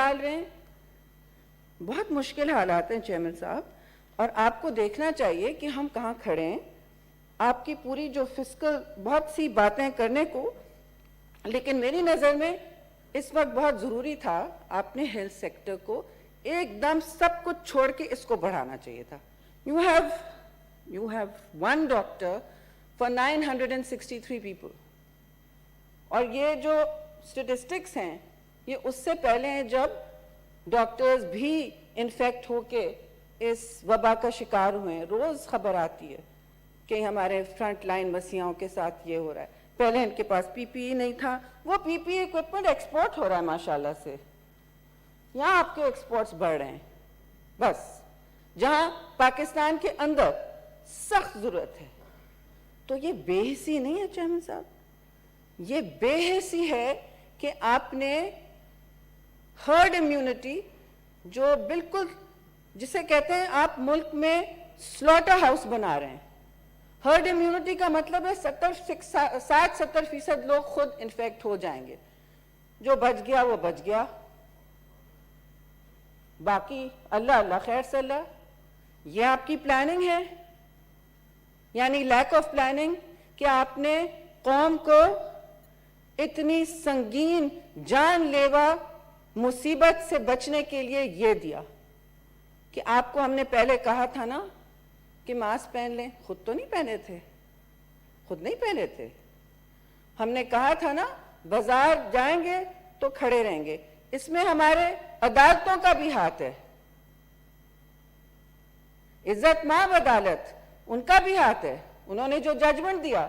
ڈال رہے ہیں. بہت مشکل حالات ہیں چیئرمین صاحب, اور آپ کو دیکھنا چاہیے کہ ہم کہاں کھڑے ہیں. آپ کی پوری جو فسکل بہت سی باتیں کرنے کو, لیکن میری نظر میں اس وقت بہت ضروری تھا آپ نے ہیلتھ سیکٹر کو ایک دم سب کچھ چھوڑ کے اس کو بڑھانا چاہیے تھا. You have one doctor for 963 people. اور یہ جو اسٹیٹسٹکس ہیں یہ اس سے پہلے ہیں جب ڈاکٹرز بھی انفیکٹ ہو کے اس وبا کا شکار ہوئے ہیں. روز خبر آتی ہے کہ ہمارے فرنٹ لائن مسیحوں کے ساتھ یہ ہو رہا ہے. پہلے ان کے پاس پی پی ای نہیں تھا, وہ پی پی ای اکوپمنٹ ایکسپورٹ ہو رہا ہے ماشاءاللہ سے. یہاں آپ کے ایکسپورٹس بڑھ رہے ہیں. بس جہاں پاکستان کے اندر سخت ضرورت ہے. تو یہ بے حسی نہیں ہے چیئرمین صاحب, یہ بے حسی ہے کہ آپ نے ہرڈ امیونٹی جو بالکل جسے کہتے ہیں آپ ملک میں سلوٹر ہاؤس بنا رہے ہیں. ہرڈ امیونٹی کا مطلب ہے 60-70% لوگ خود انفیکٹ ہو جائیں گے. جو بچ گیا وہ بچ گیا, باقی اللہ اللہ خیر صلی اللہ. یہ آپ کی پلاننگ ہے, یعنی لیک آف پلاننگ, کہ آپ نے قوم کو اتنی سنگین جان لیوا مصیبت سے بچنے کے لیے یہ دیا کہ آپ کو ہم نے پہلے کہا تھا نا کہ ماسک پہن لیں. خود تو نہیں پہنے تھے, خود نہیں پہنے تھے. ہم نے کہا تھا نا بازار جائیں گے تو کھڑے رہیں گے. اس میں ہمارے عدالتوں کا بھی ہاتھ ہے, عزت مآب عدالت ان کا بھی ہاتھ ہے. انہوں نے جو ججمنٹ دیا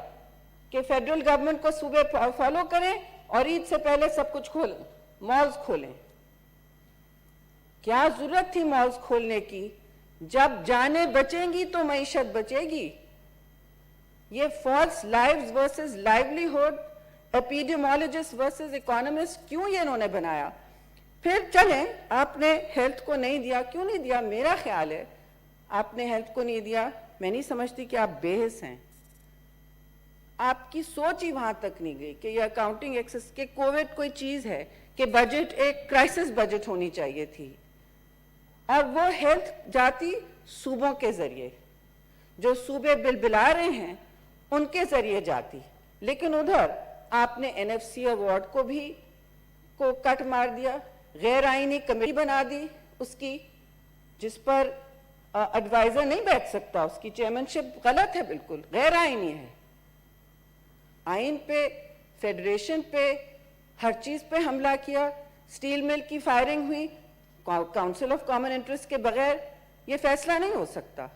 کہ فیڈرل گورنمنٹ کو صوبے فالو کریں اور عید سے پہلے سب کچھ کھولیں, مالز کھولیں. کیا ضرورت تھی مالز کھولنے کی؟ جب جانیں بچیں گی تو معیشت بچے گی. یہ false lives versus livelihood, epidemiologist versus economist, کیوں یہ انہوں نے بنایا؟ پھر چلیں آپ نے ہیلتھ کو نہیں دیا. کیوں نہیں دیا؟ میرا خیال ہے آپ نے ہیلتھ کو نہیں دیا, میں نہیں سمجھتی کہ آپ بے حس ہیں. آپ کی سوچ ہی وہاں تک نہیں گئی کہ یہ اکاؤنٹنگ ایکسس کہ کووڈ کوئی چیز ہے, کہ بجٹ ایک کرائسس بجٹ ہونی چاہیے تھی. اب وہ ہیلتھ جاتی صوبوں کے ذریعے, جو صوبے بل بلا رہے ہیں ان کے ذریعے جاتی. لیکن ادھر آپ نے این ایف سی ایوارڈ کو بھی کٹ مار دیا, غیر آئینی کمیٹی بنا دی اس کی, جس پر ایڈوائزر نہیں بیٹھ سکتا. اس کی چیئرمینشپ غلط ہے, بالکل غیر آئینی ہے. آئین پہ, فیڈریشن پہ, ہر چیز پہ حملہ کیا. سٹیل مل کی فائرنگ ہوئی, کاؤنسل آف کامن انٹرسٹ کے بغیر یہ فیصلہ نہیں ہو سکتا,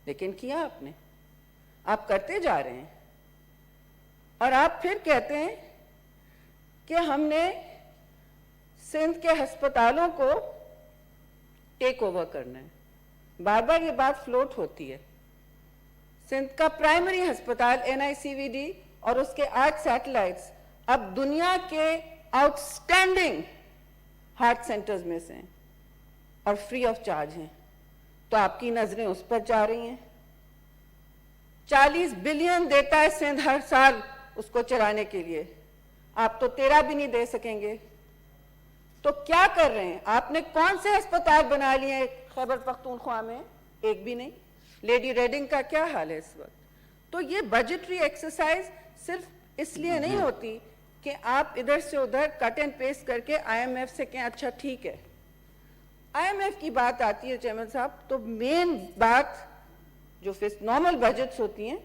لیکن کیا آپ نے. آپ کرتے جا رہے ہیں اور آپ پھر کہتے ہیں کہ ہم نے سندھ کے ہسپتالوں کو ٹیک اوور کرنا ہے. بار بار یہ بات فلوٹ ہوتی ہے. سندھ کا پرائمری ہسپتال این آئی سی وی ڈی اور اس کے 8 سیٹلائٹس اب دنیا کے آؤٹ سٹینڈنگ ہارٹ سینٹرز میں سے ہیں اور فری آف چارج ہیں. تو آپ کی نظریں اس پر جا رہی ہیں. 40 بلین دیتا ہے سندھ ہر سال اس کو چلانے کے لیے, آپ تو 13 بھی نہیں دے سکیں گے. تو کیا کر رہے ہیں آپ نے؟ کون سے ہسپتال بنا لیے ہیں خیبر پختونخوا میں؟ ایک بھی نہیں. لیڈی ریڈنگ کا کیا حال ہے اس وقت؟ تو یہ بجٹری ایکسرسائز صرف اس لیے نہیں ہوتی کہ آپ ادھر سے ادھر کٹ اینڈ پیسٹ کر کے آئی ایم ایف سے کہیں اچھا ٹھیک ہے. آئی ایم ایف کی بات آتی ہے چیئرمین صاحب تو مین بات جو نارمل بجٹس ہوتی ہیں,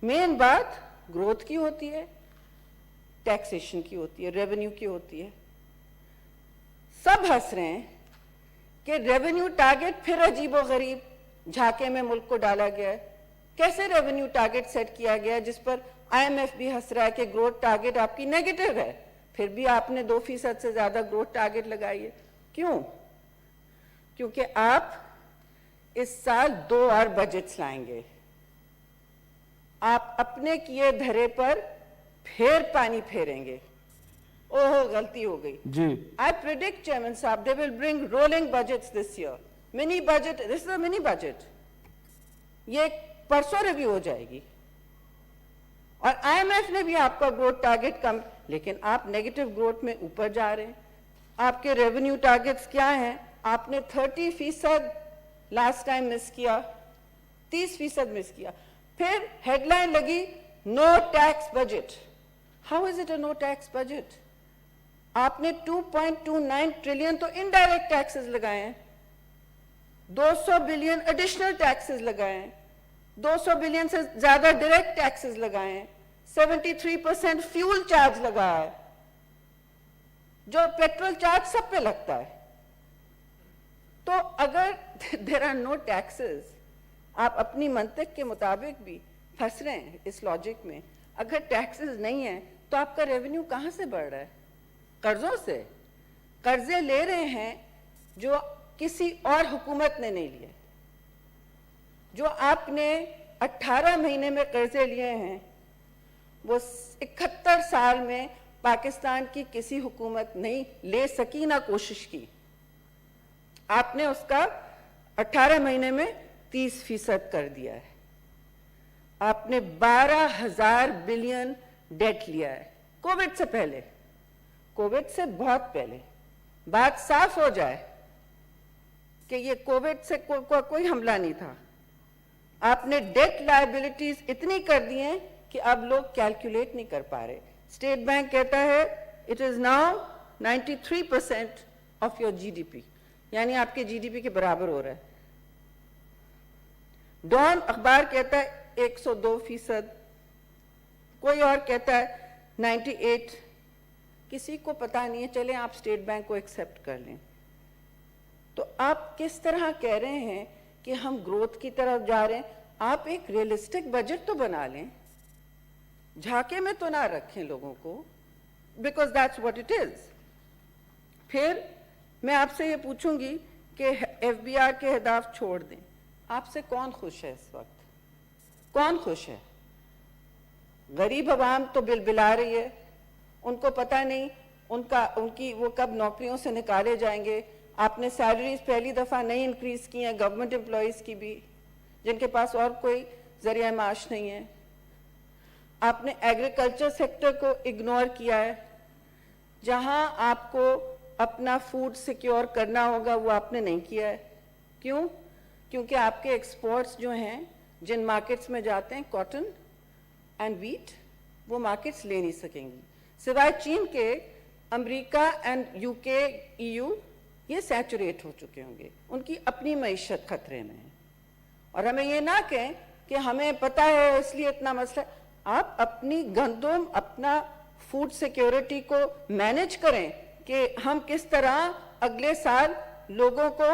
مین بات گروتھ کی ہوتی ہے, ٹیکسیشن کی ہوتی ہے, ریونیو کی ہوتی ہے. سب ہنس رہے ہیں کہ ریونیو ٹارگٹ پھر عجیب و غریب جھاکے میں ملک کو ڈالا گیا ہے. کیسے ریونیو ٹارگٹ سیٹ کیا گیا جس پر آئی ایم ایف بھی ہنس رہا ہے کہ گروتھ ٹارگٹ آپ کی نیگیٹو ہے, پھر بھی آپ نے 2% سے زیادہ گروتھ ٹارگٹ لگائی ہے. کیوں؟ کیونکہ آپ اس سال 2 اور بجٹس لائیں گے. آپ اپنے کیے دھرے پر پھر پانی پھیریں گے. اوہ غلطی ہو گئی. I predict, Chairman Saab, they will bring rolling budgets this year. Mini budget, this is a mini budget. یہ پرسوں ریویو ہو جائے گی. اور آئی ایم ایف نے بھی آپ کا گروتھ ٹارگٹ کم, لیکن آپ نیگیٹو گروتھ میں اوپر جا رہے ہیں. آپ کے ریونیو ٹارگٹس کیا ہیں؟ آپ نے 30% لاسٹ ٹائم مس کیا، 30% مس کیا. پھر ہیڈ لائن لگی no tax budget. How is it a no tax budget? آپ نے 2.29 ٹریلین تو انڈائریکٹ ٹیکسز لگائے ہیں، 200 بلین ایڈیشنل ٹیکسز لگائے ہیں، 200 بلین سے زیادہ ڈائریکٹ ٹیکسز لگائے ہیں، 73% فیول چارج لگا ہے، جو پیٹرول چارج سب پہ لگتا ہے. تو اگر دیر آر نو ٹیکسز، آپ اپنی منطق کے مطابق بھی پھنس رہے ہیں اس لاجک میں. اگر ٹیکسز نہیں ہیں تو آپ کا ریونیو کہاں سے بڑھ رہا ہے؟ قرضوں سے. قرضے لے رہے ہیں جو کسی اور حکومت نے نہیں لیے. جو آپ نے 18 مہینے میں قرضے لیے ہیں وہ 71 سال میں پاکستان کی کسی حکومت نہیں لے سکی، نہ کوشش کی. آپ نے اس کا 18 مہینے میں 30% کر دیا ہے. آپ نے 12,000 بلین ڈیٹ لیا ہے کووڈ سے پہلے، کووڈ سے بہت پہلے. بات صاف ہو جائے کہ یہ کووڈ سے کوئی حملہ نہیں تھا. آپ نے ڈیٹ لائبلٹیز اتنی کر دی ہیں کہ اب لوگ کیلکولیٹ نہیں کر پا رہے. اسٹیٹ بینک کہتا ہے it is now 93% of your G D P, یعنی آپ کے جی ڈی پی کے برابر ہو رہا ہے. ڈان اخبار کہتا ہے 102%، کوئی اور کہتا ہے 98%. کسی کو پتا نہیں ہے. چلیں آپ اسٹیٹ بینک کو ایکسپٹ کر لیں. تو آپ کس طرح کہہ رہے ہیں کہ ہم گروتھ کی طرف جا رہے ہیں؟ آپ ایک ریئلسٹک بجٹ تو بنا لیں، جھاکے میں تو نہ رکھیں لوگوں کو، because that's what it is. پھر میں آپ سے یہ پوچھوں گی کہ ایف بی آر کے اہداف چھوڑ دیں. آپ سے کون خوش ہے اس وقت؟ کون خوش ہے؟ غریب عوام تو بلبلا رہی ہے. ان کو پتہ نہیں ان کی وہ کب نوکریوں سے نکالے جائیں گے. آپ نے سیلریز پہلی دفعہ نہیں انکریز کی ہیں گورنمنٹ امپلائیز کی بھی، جن کے پاس اور کوئی ذریعہ معاش نہیں ہے. آپ نے ایگریکلچر سیکٹر کو اگنور کیا ہے. جہاں آپ کو اپنا فوڈ سیکیور کرنا ہوگا وہ آپ نے نہیں کیا ہے. کیوں؟ کیونکہ آپ کے ایکسپورٹس جو ہیں جن مارکیٹس میں جاتے ہیں کاٹن اینڈ ویٹ، وہ مارکیٹس لے نہیں سکیں گی. سوائے چین کے امریکہ اینڈ یو کے ای یو یہ سیچوریٹ ہو چکے ہوں گے. ان کی اپنی معیشت خطرے میں ہے. اور ہمیں یہ نہ کہیں کہ ہمیں پتہ ہے اس لیے اتنا مسئلہ. آپ اپنی گندم، اپنا فوڈ سیکیورٹی کو مینج کریں کہ ہم کس طرح اگلے سال لوگوں کو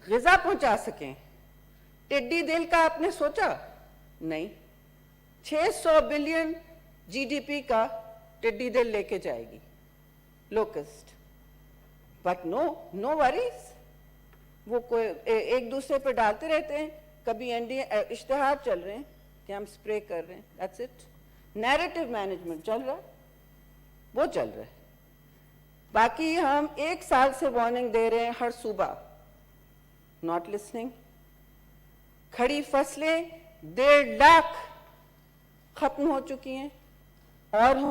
غذا پہنچا سکیں. ٹڈی دل کا آپ نے سوچا؟ نہیں. 600 بلین جی ڈی پی کا ٹڈی دل لے کے جائے گی لوکسٹ. But no worries. وہ کوئی ایک دوسرے پہ ڈالتے رہتے ہیں. کبھی اشتہار چل رہے ہیں کہ ہم سپرے کر رہے ہیں. That's it. نیریٹو مینجمنٹ چل رہا ہے، وہ چل رہا ہے. باقی ہم 1 سال سے وارننگ دے رہے ہیں ہر صوبہ، ناٹ لسننگ. کھڑی فصلیں 1.5 لاکھ ختم ہو چکی ہیں اور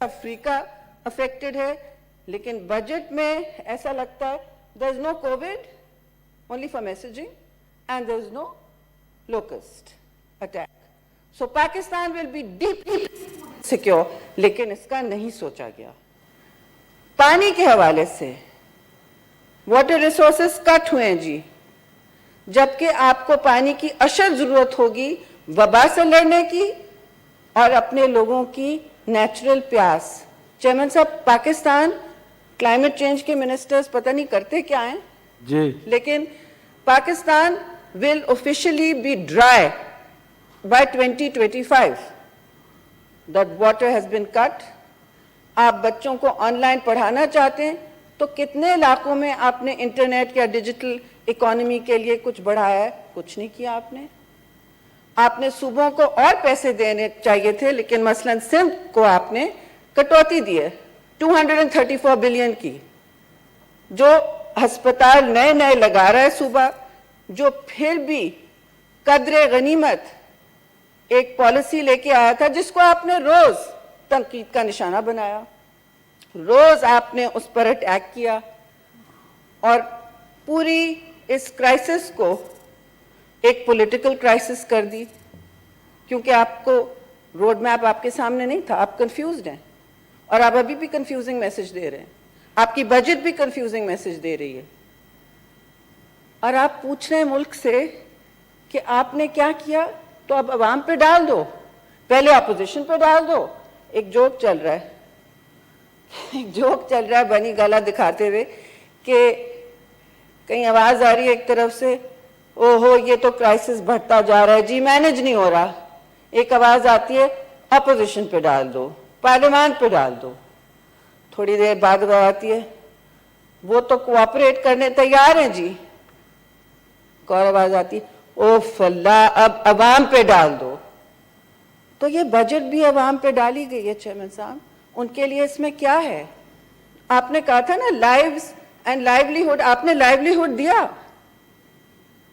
افریقہ افیکٹڈ ہے. لیکن بجٹ میں ایسا لگتا ہے there is no COVID, only for messaging, and there is no locust attack. So Pakistan will be deeply secure, لیکن اس کا نہیں سوچا گیا. پانی کے حوالے سے واٹر ریسورسز کٹ ہوئے ہیں جی، جبکہ آپ کو پانی کی اشد ضرورت ہوگی وبا سے لڑنے کی اور اپنے لوگوں کی نیچرل پیاس. چیئرمین صاحب، پاکستان کلائمیٹ چینج کے منسٹرز پتہ نہیں کرتے کیا ہیں جی، لیکن Pakistan will officially be dry by 2025. That water has been cut. آپ بچوں کو آن لائن پڑھانا چاہتے ہیں تو کتنے علاقوں میں آپ نے انٹرنیٹ یا ڈیجیٹل اکانومی کے لیے کچھ بڑھایا ہے؟ کچھ نہیں کیا آپ نے. آپ نے صوبوں کو اور پیسے دینے چاہیے تھے، لیکن مثلا سندھ کو آپ نے کٹوتی دی ہے 234 بلین کی. جو ہسپتال نئے لگا رہا ہے صوبہ، جو پھر بھی قدر غنیمت ایک پالیسی لے کے آیا تھا جس کو آپ نے روز تنقید کا نشانہ بنایا. روز آپ نے اس پر اٹیک کیا اور پوری اس کرائسس کو ایک پولیٹیکل کرائسس کر دی، کیونکہ آپ کو روڈ میپ آپ کے سامنے نہیں تھا، آپ کنفیوزڈ ہیں، اور آپ ابھی بھی کنفیوزنگ میسج دے رہے ہیں، آپ کی بجٹ بھی کنفیوزنگ میسج دے رہی ہے، اور آپ پوچھ رہے ہیں ملک سے کہ آپ نے کیا کیا، تو اب عوام پہ ڈال دو، پہلے اپوزیشن پہ ڈال دو۔ ایک جوک چل رہا ہے بنی گلا دکھاتے ہوئے کہ کہیں آواز آ رہی ہے ایک طرف سے، او ہو یہ تو کرائسس بڑھتا جا رہا ہے جی، مینج نہیں ہو رہا، ایک آواز آتی ہے اپوزیشن پہ ڈال دو، پارلیمان پہ ڈال دو، تھوڑی دیر بعد آتی ہے وہ تو کوآپریٹ کرنے تیار ہیں جی، ایک اور آواز آتی ہے اوف اللہ اب عوام پہ ڈال دو۔ تو یہ بجٹ بھی عوام پہ ڈالی گئی ہے چیئرمین صاحب، ان کے لیے اس میں کیا ہے؟ آپ نے کہا تھا نا لائیوز اینڈ لائیولیہڈ، آپ نے لائیولیہڈ دیا،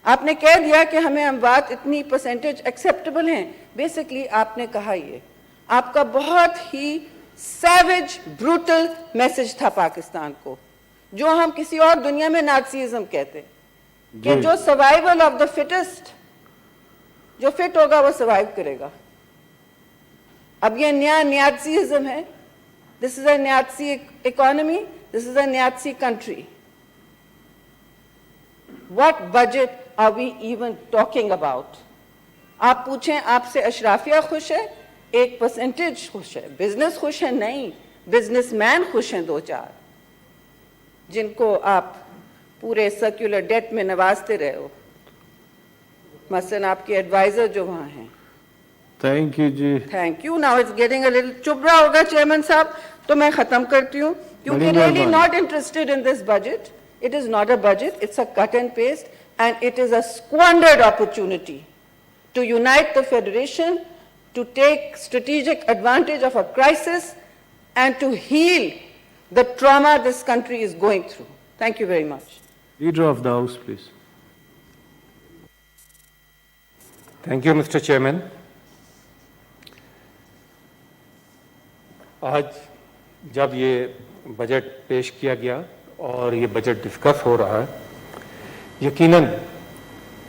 آپ نے کہہ دیا کہ ہمیں اموات اتنی پرسنٹیج ایکسیپٹیبل ہیں، بیسکلی آپ نے کہا یہ آپ کا بہت ہی سیویج بروٹل میسج تھا پاکستان کو، جو ہم کسی اور دنیا میں نازیزم کہتے کہ جو سروائیول آف دا فٹسٹ، جو فٹ ہوگا وہ سروائیو کرے گا۔ اب یہ نیا نیازیزم ہے، this is a Niazi economy, this is a Niazi country. What budget are we even talking about؟ آپ پوچھیں آپ سے اشرافیہ خوش ہے، 1% خوش ہے، بزنس خوش ہے؟ نہیں، بزنس مین خوش ہیں 2-4، جن کو آپ پورے سرکولر ڈیٹ میں نوازتے رہے ہو، مثلاً آپ کے ایڈوائزر جو وہاں ہیں۔ Thank you ji, thank you. Now it's getting a little چپ رہا ہوگا چیئرمین صاحب، تو میں ختم کرتی ہوں، کیونکہ really not interested in this budget. It is not a budget, it's a cut and paste, and it is a squandered opportunity to unite the Federation, to take strategic advantage of a crisis, and to heal the trauma this country is going through. Thank you very much. Leader of the House, please. Thank you, Mr. Chairman. آج جب یہ budget پیش کیا گیا اور یہ budget discuss ہو رہا ہے، یقیناً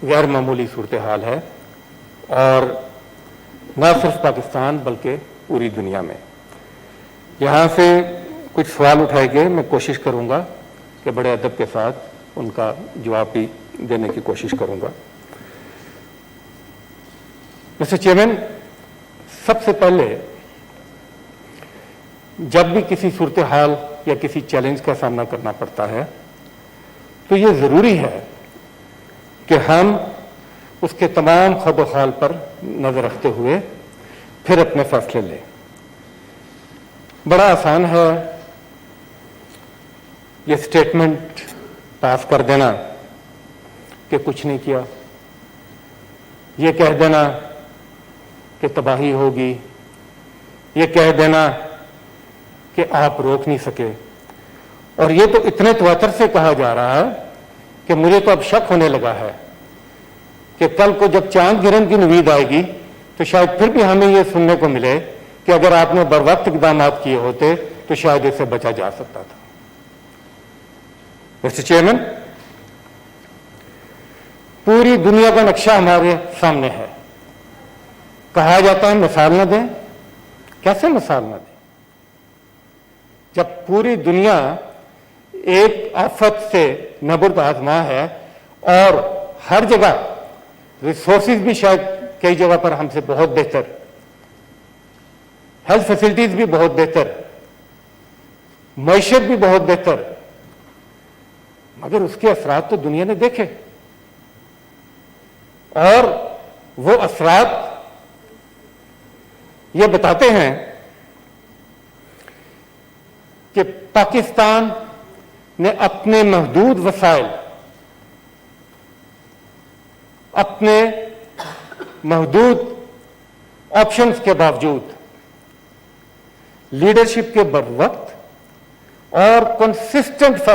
غیر معمولی صورتحال ہے، اور نہ صرف پاکستان بلکہ پوری دنیا میں۔ یہاں سے کچھ سوال اٹھائے گئے، میں کوشش کروں گا کہ بڑے ادب کے ساتھ ان کا جواب بھی دینے کی کوشش کروں گا۔ مسٹر چیئرمین، سب سے پہلے جب بھی کسی صورتحال یا کسی چیلنج کا سامنا کرنا پڑتا ہے تو یہ ضروری ہے کہ ہم اس کے تمام خد و خال پر نظر رکھتے ہوئے پھر اپنے فیصلے لیں۔ بڑا آسان ہے یہ سٹیٹمنٹ پاس کر دینا کہ کچھ نہیں کیا، یہ کہہ دینا کہ تباہی ہوگی، یہ کہہ دینا کہ آپ روک نہیں سکے، اور یہ تو اتنے تواتر سے کہا جا رہا ہے کہ مجھے تو اب شک ہونے لگا ہے کہ کل کو جب چاند گرہن کی نوید آئے گی تو شاید پھر بھی ہمیں یہ سننے کو ملے کہ اگر آپ نے بر وقت اقدامات کیے ہوتے تو شاید اس سے بچا جا سکتا تھا۔ مسٹر چیئرمین، پوری دنیا کا نقشہ ہمارے سامنے ہے، کہا جاتا ہے مثال نہ دیں، کیسے مثال نہ دیں جب پوری دنیا ایک آفت سے نبرد آزما ہے، اور ہر جگہ ریسورسز بھی شاید کئی جگہ پر ہم سے بہت بہتر، ہیلتھ فیسلٹیز بھی بہت بہتر، معیشت بھی بہت بہتر، مگر اس کے اثرات تو دنیا نے دیکھے، اور وہ اثرات یہ بتاتے ہیں کہ پاکستان نے اپنے محدود وسائل، اپنے محدود آپشنز کے باوجود لیڈرشپ کے بر وقت اور کنسسٹنٹ